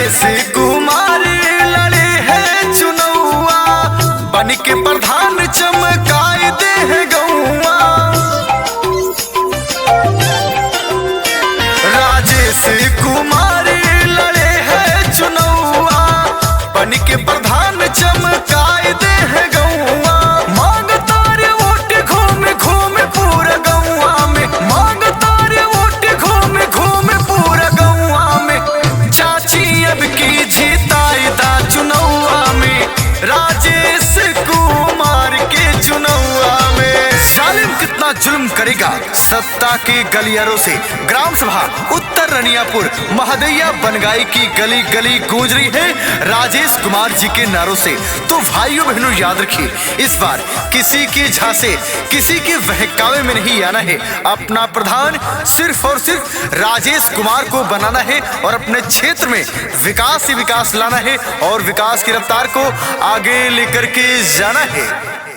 राजेश कुमार लड़े हैं चुनौआ, बन के प्रधान चमकाए दे है गौआ। राजेश कुमार लड़े हैं चुनौआ, बन के प्रधान चमकाए दे है गौआ। मांग तारे वोट घूमे घूमे पूरा गौआ में, मांग तारे वोट घूमे घूमे पूरा गौआ में। चाची अब की जीताई दा चुनौआ में, राजेश कुमार के चुनौआ में। जालिम कितना जुल्म करेगा सत्ता के गलियारों से। ग्राम सभा उत्तर रनियापुर महदैया बनगाई की गली गली गूंज रही है राजेश कुमार जी के नारों से। तो भाइयों बहनों याद रखिए, इस बार किसी के झांसे किसी के बहकावे में नहीं आना है। अपना प्रधान सिर्फ और सिर्फ राजेश कुमार को बनाना है और अपने क्षेत्र में विकास ही विकास लाना है और विकास की रफ्तार को आगे लेकर के जाना है।